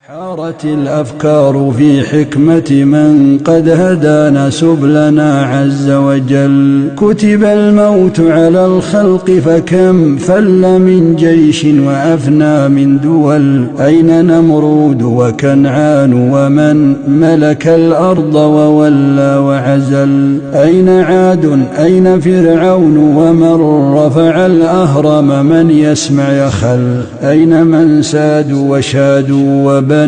حارت الأفكار في حكمة من قد هدانا سبلنا عز وجل. كتب الموت على الخلق فكم فل من جيش وأفنى من دول. أين نمرود وكنعان ومن ملك الأرض وولى وعزل. أين عاد أين فرعون ومن رفع الأهرم من يسمع يخل. أين من سادوا وشادوا وبنوا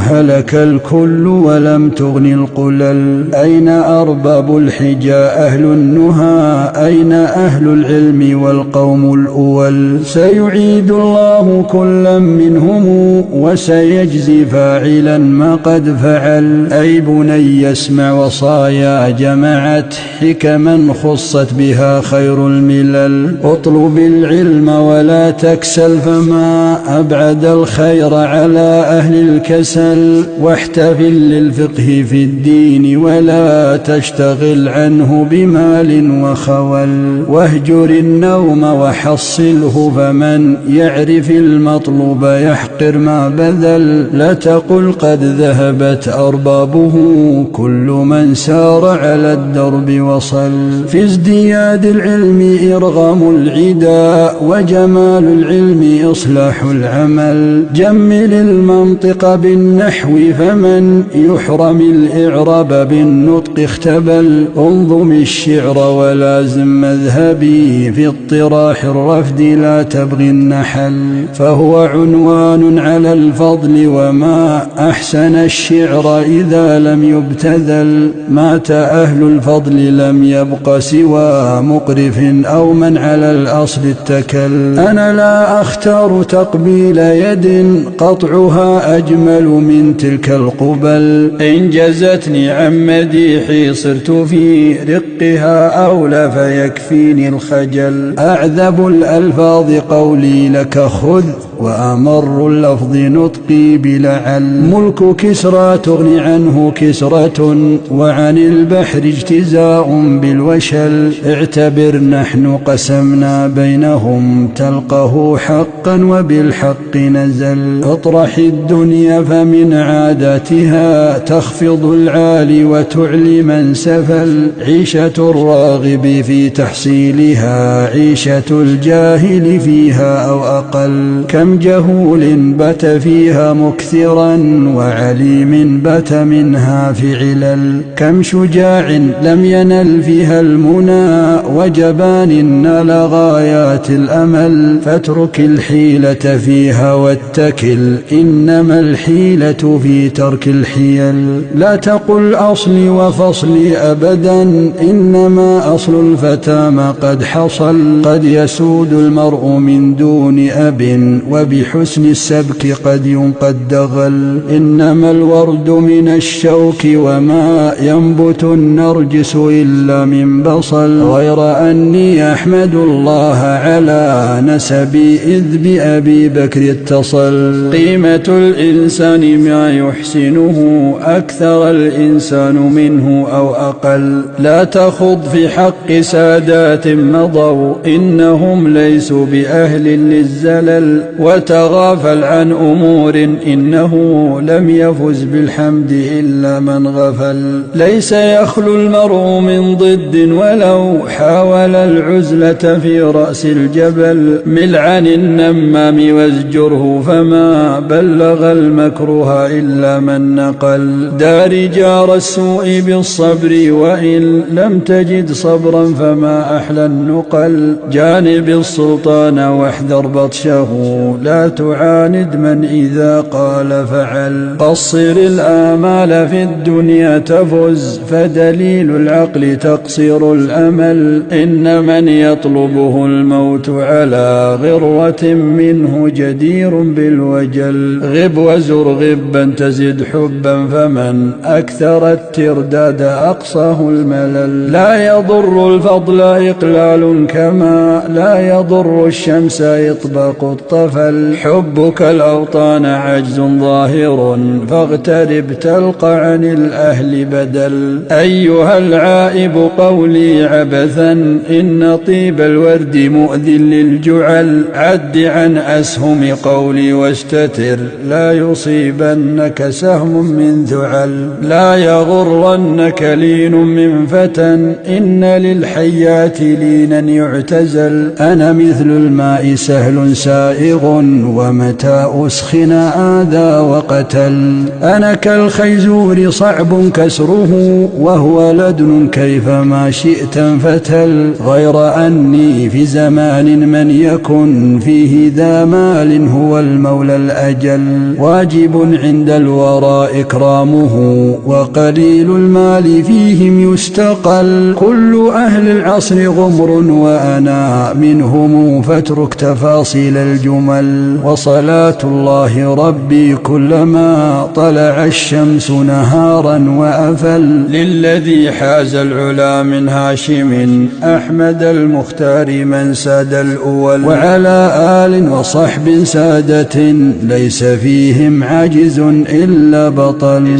هلك الكل ولم تغن القلل. أين أرباب الحجى أهل النهى أين أهل العلم والقوم الأول. سيعيد الله كلا منهم وسيجزي فاعلا ما قد فعل. أي بني اسمع وصايا جمعت حكما خصت بها خير الملل. اطلب العلم ولا تكسل فما أبعد الخير على أهل الكسل. واحتفل للفقه في الدين ولا تشتغل عنه بمال وخول. واهجر النوم وحصله فمن يعرف المطلوب يحقر ما بذل. لا تقل قد ذهبت أربابه كل من سار على الدرب وصل. في ازدياد العلم إرغام العدا وجمال العلم إصلاح العمل. جمل المنطق بالنحو فمن يحرم الإعراب بالنطق اختبل. انظم الشعر ولازم مذهبي في اطراح الرفد لا تبغي النحل. فهو عنوان على الفضل وما أحسن الشعر إذا لم يبتذل. مات أهل الفضل لم يبق سوى مقرف أو من على الأصل اتكل. أنا لا أختار تقبيل يد قطعها أجمل من تلك القبل. إن جزتني عن مديحي صرت في رقها أولى فيكفيني الخجل. أعذب الألفاظ قولي لك خذ وأمر اللفظ نطقي بلعل. ملك كسرى تغني عنه كسرة وعن البحر اجتزاء بالوشل. اعتبر نحن قسمنا بينهم تلقه حقا وبالحق نزل. اطرح الدنيا فمن عاداتها تخفض العالي وتعلي من سفل. عيشة الراغب في تحصيلها عيشة الجاهل فيها أو أقل. كم جهول بات فيها مكثرا وعليم بات منها في علل. كم شجاع لم ينل فيها المنى وجبان نال غايات الأمل. فاترك الحيلة فيها واتكل إنما الحيلة في ترك الحيل. لا تقل أصلي وفصلي أبدا إنما أصل الفتى ما قد حصل. قد يسود المرء من دون أب وبحسن السبك قد ينقى الدغل. إنما الورد من الشوك وما ينبت النرجس إلا من بصل. غير أني أحمد الله على نسبي إذ بأبي بكر اتصل. قيمة الإنسان ما يحسنه أكثر الإنسان منه أو أقل. لا تخض في حق سادات مضوا إنهم ليسوا بأهل للزلل. وتغافل عن أمور إنه لم يفز بالحمد إلا من غفل. ليس يخلو المرء من ضد ولو حاول العزلة في رأس الجبل. مل عن النمام وازجره فما بلغ المكروه إلا من نقل. دار جار السوء بالصبر وإن لم تجد صبرا فما أحلى النقل. جانب السلطان واحذر بطشه لا تعاند من إذا قال فعل. قصر الآمال في الدنيا تفز فدليل العقل تقصير الأمل. إن من يطلبه الموت على غرة منه جدير بالوجل. غب وزر غبا تزد حبا فمن أكثر الترداد أقصاه الملل. لا يضر الفضل إقلال كما لا يضر الشمس إطباق الطفل. وهل. حبك الأوطان عجز ظاهر فاغترب تلقى عن الأهل بدل. أيها العائب قولي عبثا إن طيب الورد مؤذ للجعل. عد عن أسهم قولي واستتر لا يصيبنك سهم من ذعل. لا يغرنك لين من فتى إن للحيات لينا يعتزل. أنا مثل الماء سهل سائغ ومتى أسخن آذى وقتل. أنا كالخيزور صعب كسره وهو لدن كيفما شئت فتل. غير أني في زمان من يكن فيه ذا مال هو المولى الأجل. واجب عند الورى إكرامه وقليل المال فيهم يستقل. كل أهل العصر غمر وأنا منهم فاترك تفاصيل الجمل. وصلاة الله ربي كلما طلع الشمس نهارا وأفل. للذي حاز العلا من هاشم أحمد المختار من ساد الأول. وعلى آل وصحب سادة ليس فيهم عاجز إلا بطل.